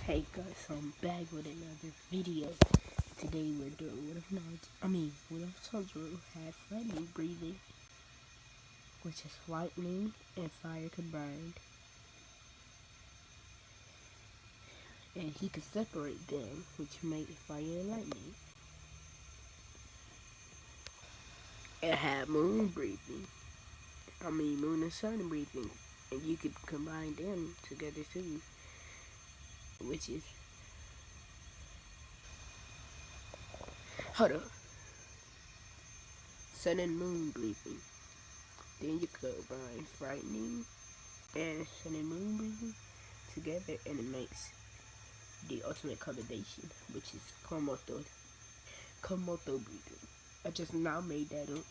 Hey guys, so I'm back with another video. Today we're doing what if Tanjiro had flaming breathing, which is lightning and fire combined, and he could separate them, which made fire and lightning. It had moon breathing, moon and sun breathing, and you could combine them together too, which is, hold up, sun and moon breathing. Then you could combine frightening and sun and moon breathing together, and it makes the ultimate combination, which is Komodo breathing. I just now made that up,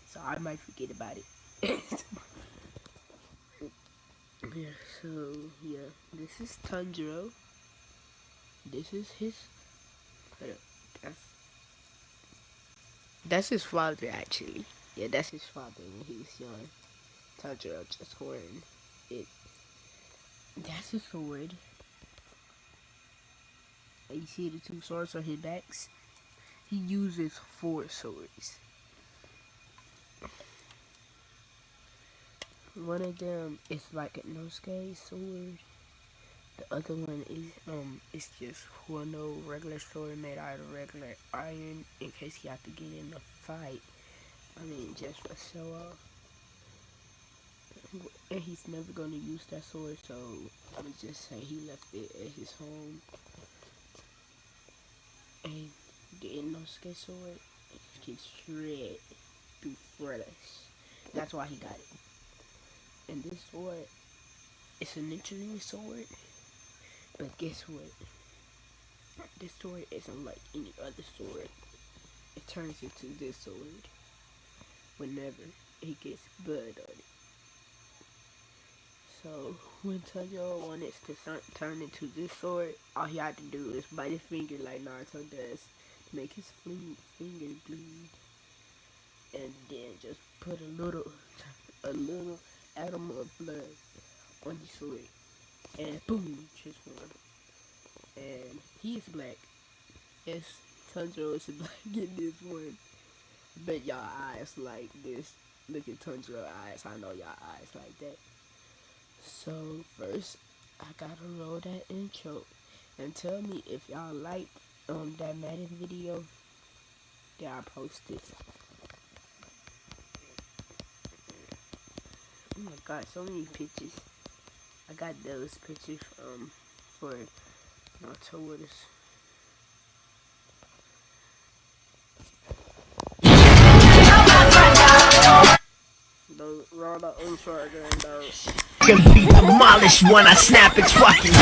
so I might forget about it. Yeah, so yeah, this is Tanjiro. This is his. That's, that's his father actually. Yeah, that's his father when he was young. Tanjiro just holding it. That's his sword. You see the two swords on his backs. He uses 4 swords. One of them is like a Nosuke sword. The other one is just one old regular sword made out of regular iron in case he have to get in a fight. Just for show off. And he's never gonna use that sword, so I'ma just say he left it at his home. And the Inosuke sword can shred through flesh. That's why he got it. And this sword, it's a ninja sword, but guess what? This sword isn't like any other sword. It turns into this sword whenever it gets blood on it. So when Tanjiro wanted to turn into this sword, all he had to do is bite his finger like Naruto does to make his finger bleed, and then just put a little atom of blood on the sword, and boom, transform. And he is black. Yes, Tanjiro is black in this one. Bet y'all eyes like this. Look at Tundra eyes. I know y'all eyes like that. So first, I gotta roll that intro and tell me if y'all like that Madden video that I posted. Oh my god, so many pictures. I got those pictures for Naruto with us. Roll the intro again, though. Can be demolished when I snap its fucking.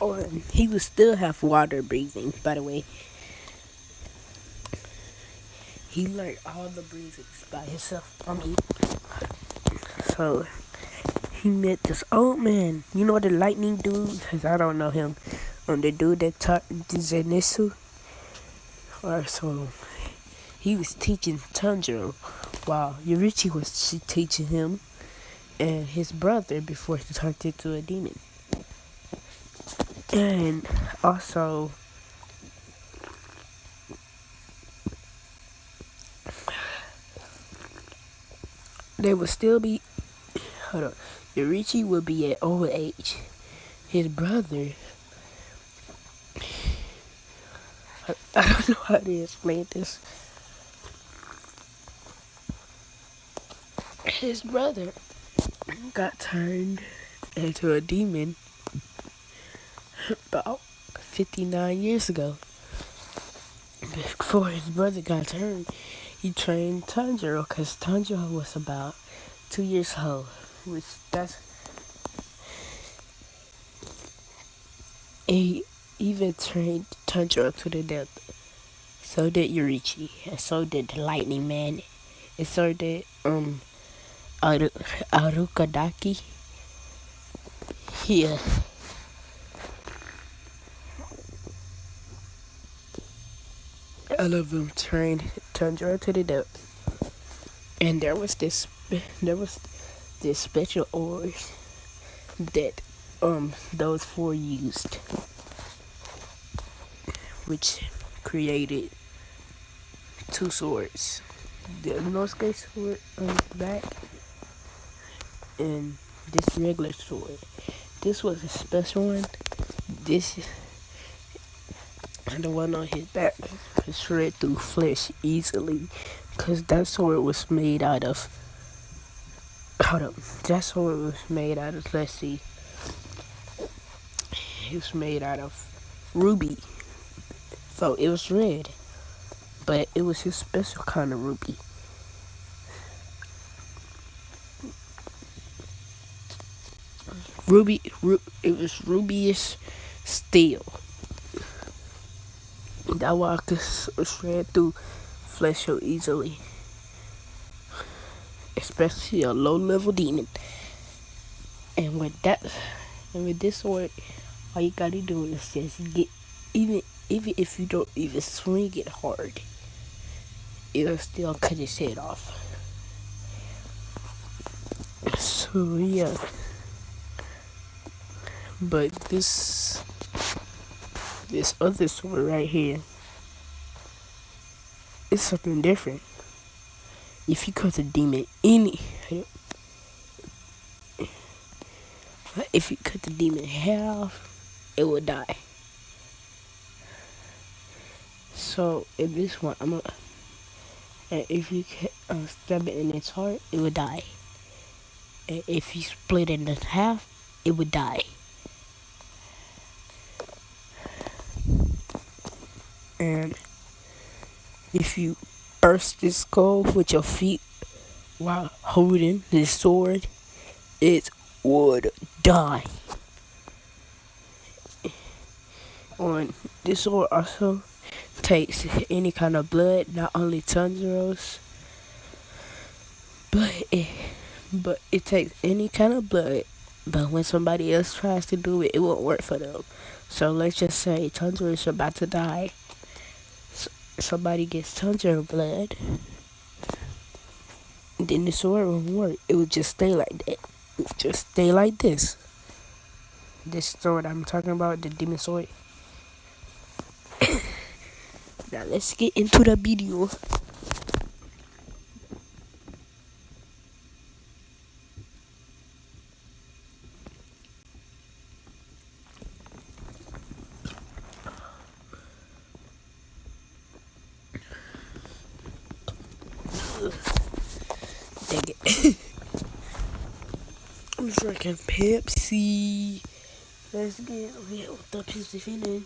Oh, and he would still have water breathing, by the way. He learned all the breathings by himself. So he met this old man. You know the lightning dude? Cause I don't know him. The dude that taught Zenitsu. Or so he was teaching Tanjiro while Yorichi was teaching him and his brother before he turned into a demon. And also, they would still be. Hold on. Yorichi would be at old age. His brother. I don't know how to explain this. His brother got turned into a demon about 59 years ago. Before his brother got turned, he trained Tanjiro because Tanjiro was about 2 years old, which that's he even trained Tanjiro to the death. So did Yurichi, and so did the Lightning Man, and so did Arukadaki. Yeah, all of them turned right to the depth. And there was this special ores that those four used, which created two swords. The Inosuke sword on the back and this regular sword. This was a special one. This and the one on his back could shred through flesh easily, cause that sword was made out of. Hold up, that sword was made out of. Let's see, it was made out of ruby, so it was red, but it was his special kind of ruby. It was rubyish steel. That why I could shred through flesh so easily, especially a low level demon. And with that, and with this sword, all you gotta do is just get, even if you don't even swing it hard, it'll still cut his head off. So yeah, but this other sword right here is something different. If you cut a demon if you cut the demon in half, it will die. So in this one, and if you stab it in its heart, it will die. And if you split it in half, it would die. And if you burst its skull with your feet while holding this sword, it would die. On this sword also takes any kind of blood, not only Tanjiro's, but it takes any kind of blood. But when somebody else tries to do it, it won't work for them. So let's just say Tanjiro is about to die. Somebody gets Tanjiro blood, then the sword won't work. It would just stay like that. It would just stay like this. This sword I'm talking about, the demon sword. Now let's get into the video. Dang it. I'm drinking Pepsi. Let's get with the Pepsi feeling.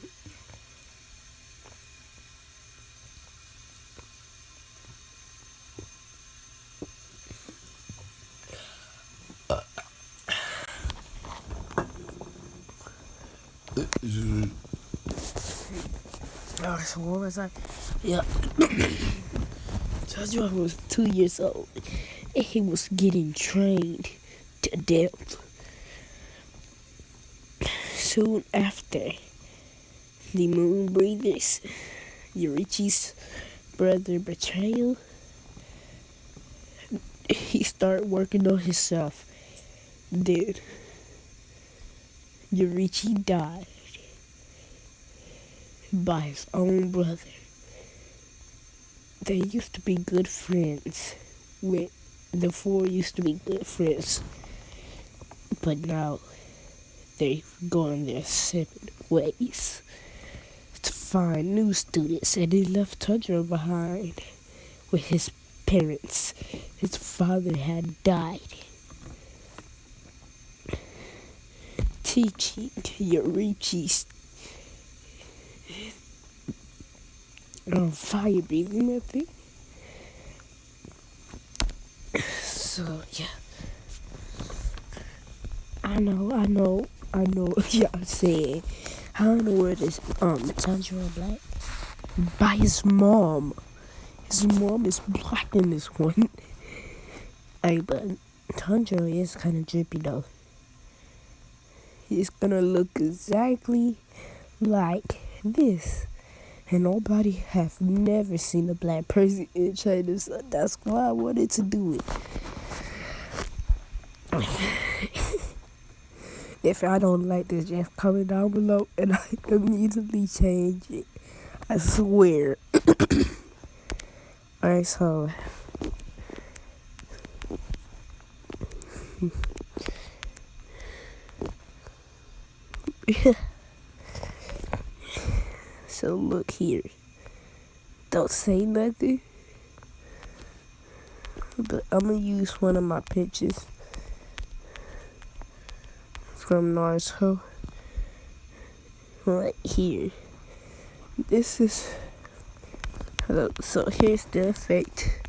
Oh, so what was I? Yeah. Tanjiro was 2 years old, and he was getting trained to death. Soon after, the Moon Breathers, Yurichi's brother betrayal, he started working on himself. Then Yurichi died by his own brother. They used to be good friends. The four used to be good friends. But now they've gone their separate ways to find new students, and they left Tanjiro behind with his parents. His father had died, teaching Yurichi's fire breathing method. So yeah, I know. Y'all saying, I don't know where this Tanjiro Black. by his mom. His mom is black in this one. Hey, but Tanjiro is kind of drippy though. He's gonna look exactly like this. And nobody have never seen a black person in China, so that's why I wanted to do it. If I don't like this, just comment down below and I immediately change it. I swear. Alright, so so look here. Don't say nothing. But I'm gonna use one of my pictures from Naruto right here. This is so here's the effect.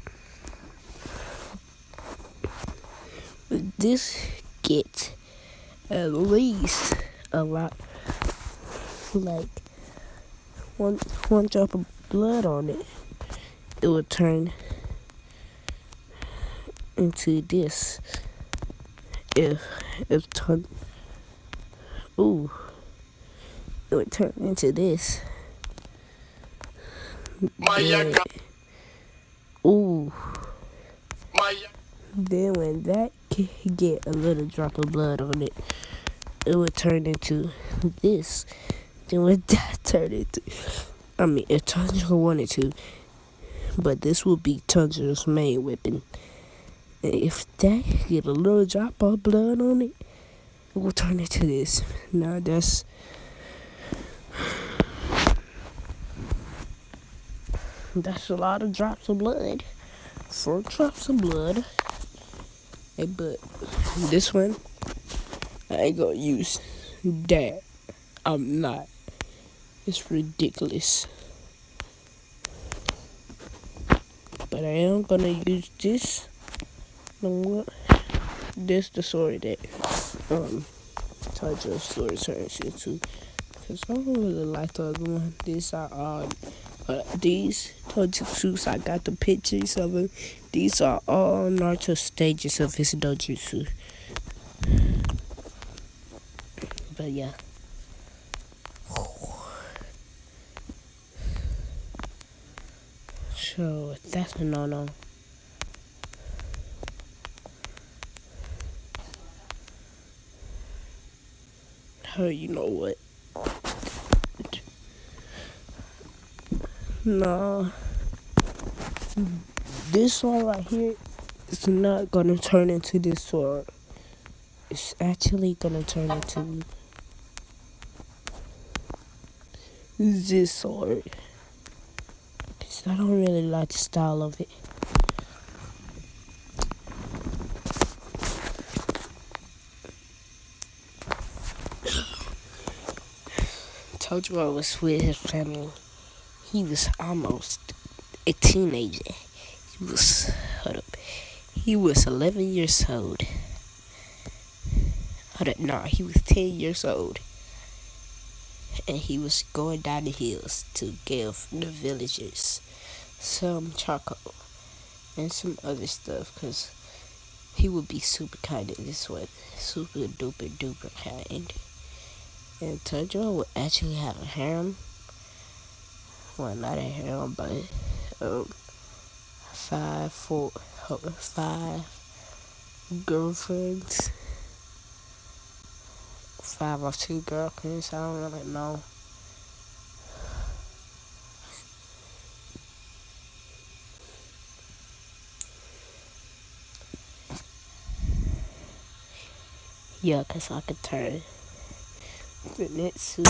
This gets at least a lot, like one drop of blood on it. It will turn into this. It would turn into this. Then, then when that get a little drop of blood on it, it would turn into this. Then when that turn into, if Tanjiro wanted to, but this will be Tanjiro's main weapon. And if that get a little drop of blood on it, it will turn into this. Now that's a lot of drops of blood. 4 drops of blood. Hey, but this one, I ain't gonna use that. I'm not. It's ridiculous. But I am gonna use this. You know what? This the sword that Tanjiro's sword turns into. Cause I don't really like the other one. These are all these dojutsus. I got the pictures of them. These are all Naruto stages of his dojutsu. But yeah. So that's a no-no. Oh, you know what? No. This sword right here is not gonna turn into this sword. It's actually gonna turn into this sword. Cause I don't really like the style of it. Told you I was with his family. He was almost a teenager. He was 11 years old. He was 10 years old. And he was going down the hills to give the villagers some charcoal and some other stuff, because he would be super kind of this one. Super duper duper kind. And Tanjiro would actually have a harem. Well, not a harem, but 5 girlfriends. 5 or 2 girlfriends, I don't really know. Yeah, cause I could turn Zenitsu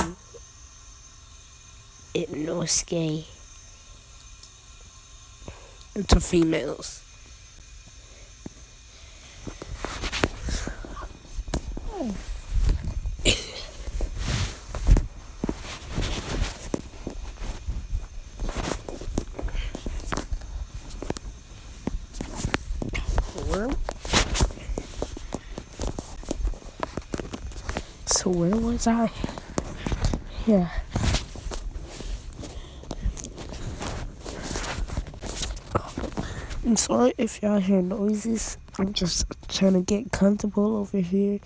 and Inosuke into females. So where was I? Yeah. I'm sorry if y'all hear noises. I'm just trying to get comfortable over here.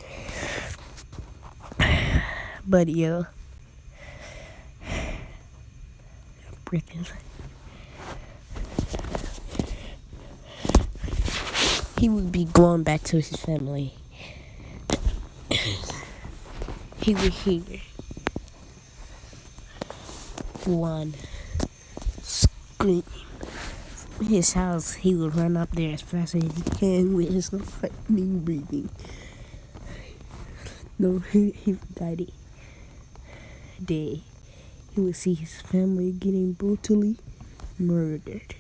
But yeah. Breathing. He would be going back to his family. He would hear one scream. His house, he would run up there as fast as he can with his lightning breathing. No, he died. Dead. He would see his family getting brutally murdered.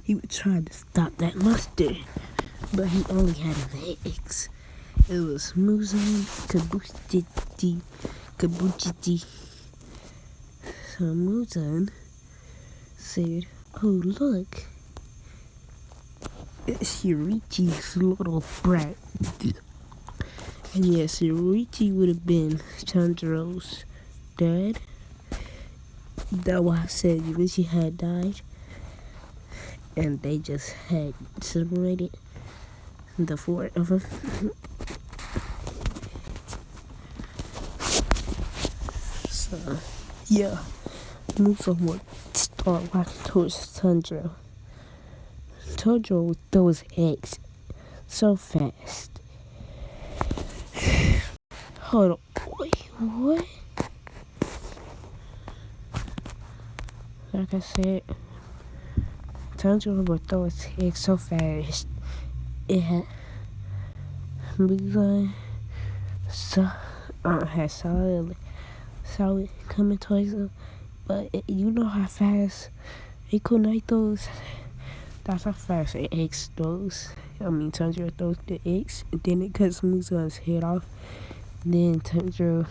He would try to stop that monster, but he only had legs. It was Muzan Kabuchiti. So Muzan said, "Oh look, it's Yurichi's little brat." And yes, Yurichi would have been Tanjiro's dad. That's why I said Yurichi had died. And they just had separated the four of them. So, yeah. Musa would start walking towards Tanjiro. Tanjiro would throw his eggs so fast. Hold on. Wait, what? Like I said, Tanjiro would throw his eggs so fast. It had begun had solid coming towards him. But you know how fast a kunai throws? That's how fast an egg throws. Tanjiro throws the eggs, and then it cuts Muzan's head off. Then Tanjiro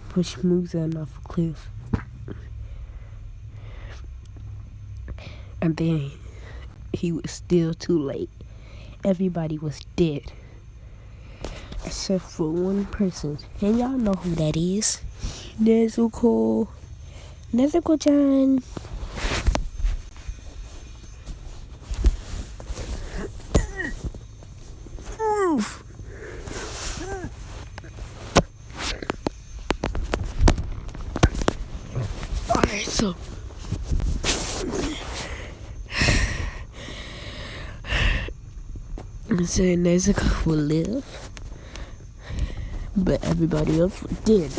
pushed Muzan off a cliff. And then he was still too late. Everybody was dead. Except for one person. And y'all know who that is. Nezuko. Nezuko-chan. Alright, so Nezuko will live, but everybody else was dead.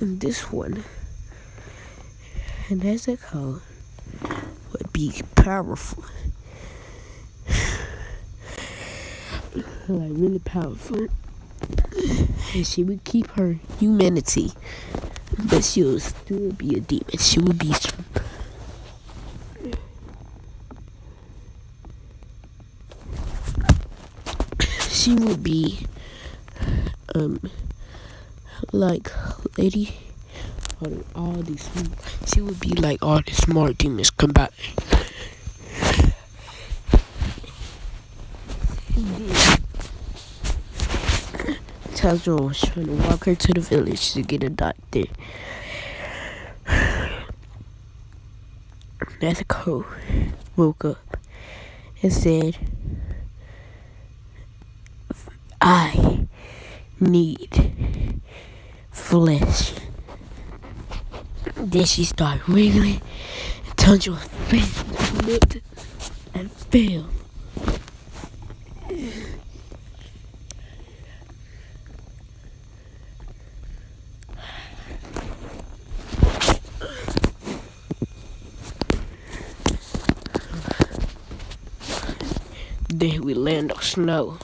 And this one, Nezuko would be powerful. Like really powerful. And she would keep her humanity, but she would still be a demon. She would be like lady all these she would be like all the smart demons combined. Tanjiro was trying to walk her to the village to get a doctor. Nezuko woke up and said, "I need flesh." Then she started wiggling, and Tanjiro slipped and fell. Then we land on snow.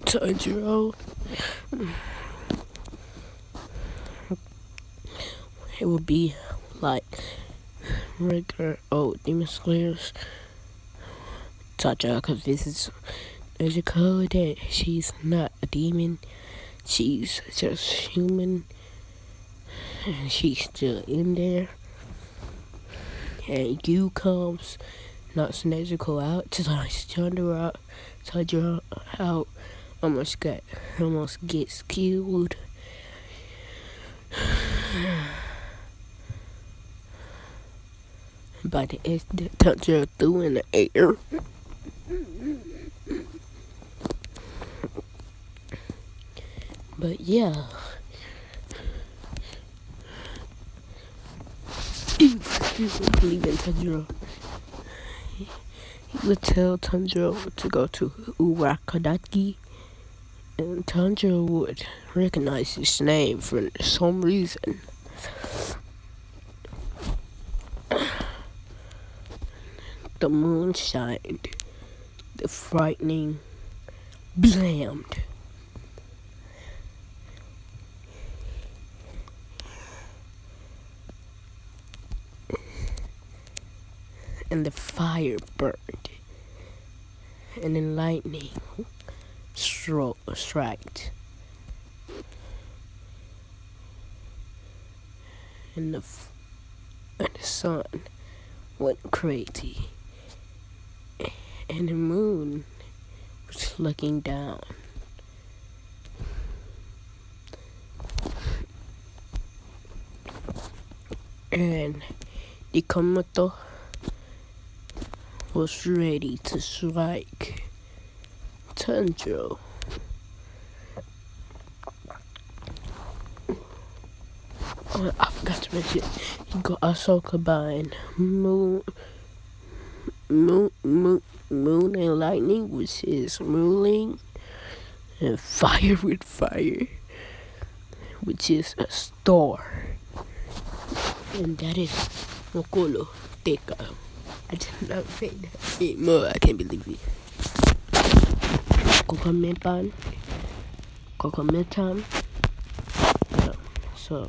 Tanjiro. It would be like regular old demon slayers. Tanjiro convinces Nezuko that she's not a demon. she's just human, and she's still in there. And you comes, knocks Nezuko out, slices Tanjiro out, almost gets killed. By the instant Tanjiro threw in the air. But yeah. He would believe in Tanjiro. He would tell Tanjiro to go to Urakadaki, and Tanjiro would recognize his name for some reason. The moon shined. The frightening blammed. And the fire burned. And then lightning struck. And the sun went crazy. And the moon was looking down. And the Komodo was ready to strike Tanjiro. I forgot to mention, he got Ahsoka by moon and lightning was his ruling, and fire with fire, which is a star, and that is Mokolo Teka. I did not say that anymore. I can't believe it. Kokometan. Yeah, so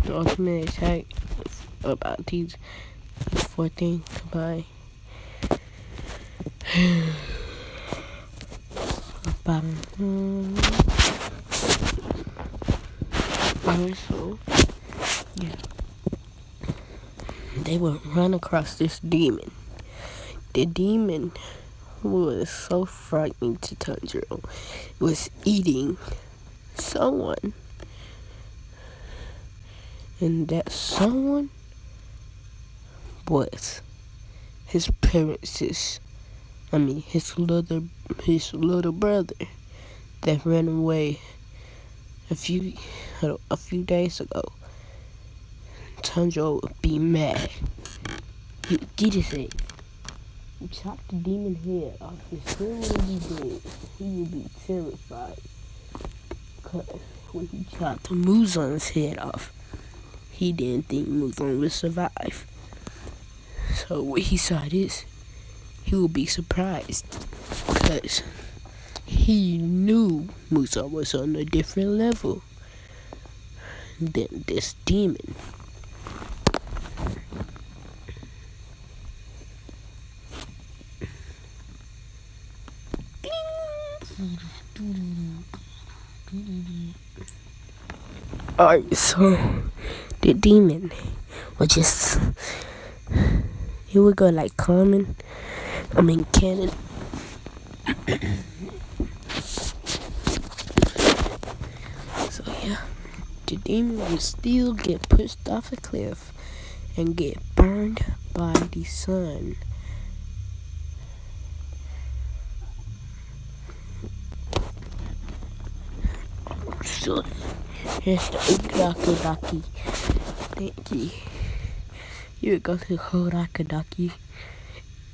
the ultimate attack about these 14 combined. So, yeah. They would run across this demon. The demon was so frightening to Tanjiro. It was eating someone. And that someone was his his little brother that ran away a few days ago. Tanjiro would be mad. He did his thing. He chopped the demon head off. His friend would be dead. He would be terrified. Cause when he chopped Muzan's head off, he didn't think Muzan would survive. So when he saw this, he would be surprised. Because he knew Muzan was on a different level than this demon. Alright, so the demon would just, he would go like cannon. So yeah, the demon would still get pushed off a cliff and get burned by the sun. So here's the Urakadaki. Thank you. You would go to Urakadaki,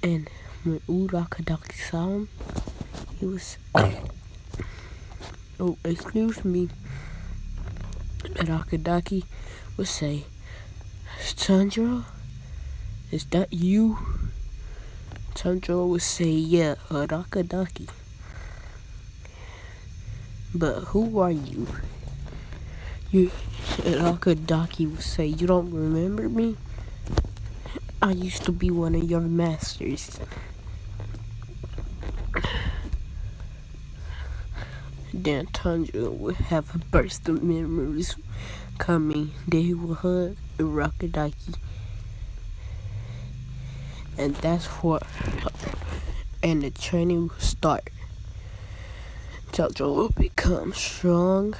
and when Urakadaki saw him, he was oh, excuse me. Urakadaki would say, Tanjiro, is that you? Tanjiro would say, yeah, Urakadaki. But who are you? Urakadaki would say, you don't remember me? I used to be one of your masters. Then Tanjiro would have a burst of memories coming. Then he would hug Rockadaki. And that's what. And the training will start. Tanjiro will become strong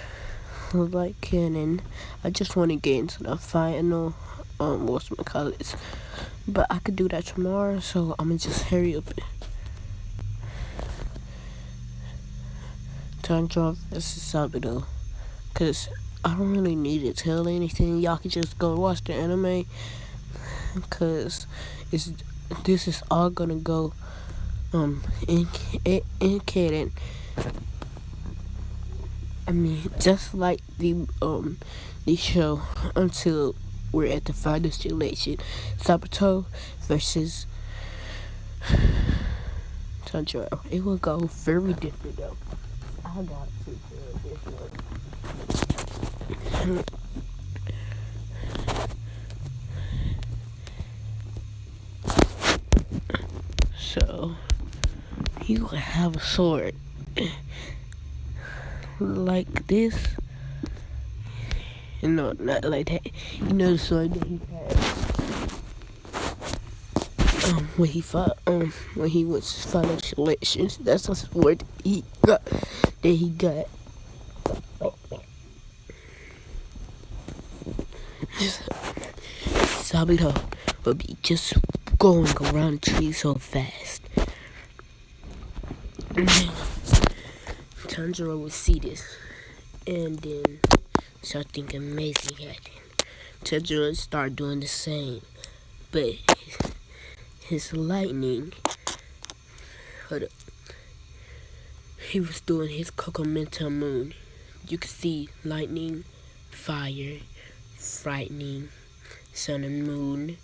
like cannon. I just want to get into the final. Whatchamacallit. But I could do that tomorrow, so I'm gonna just hurry up. Tanjiro versus Sabuto. Cause I don't really need to tell anything. Y'all can just go watch the anime. Cause this is all gonna go in canon. I mean, just like the show until we're at the final selection. Sabuto versus Tanjiro. It will go very different though. I got to tell this one. So he will have a sword like this. No, not like that. You know the sword that he had when he fought when he went to final selections. That's the sword he got. Sabuto will be just going around the tree so fast. Tanjiro will see this, and then something amazing happened. Tanjiro start doing the same, but his lightning. Hold up. He was doing his Kokomenta moon. You can see lightning, fire, frightening, sun and moon.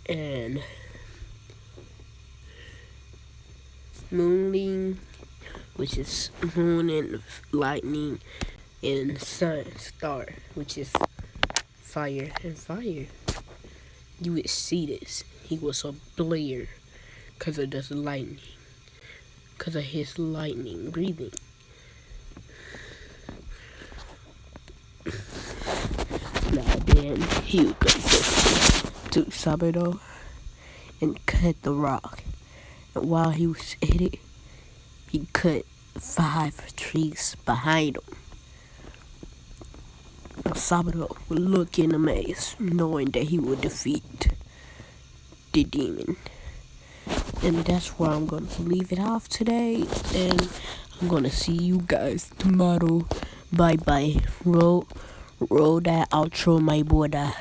And moonling, which is moon and lightning, and sun, star, which is fire and fire. You would see this. He was a player because of this lightning, because of his lightning breathing. Now then, he would go to Sabuto and cut the rock. And while he was at it, he cut 5 trees behind him. Now Sabuto would look in amaze, knowing that he would defeat the demon. And that's where I'm going to leave it off today. And I'm going to see you guys tomorrow. Bye bye. Roll that outro, my brother.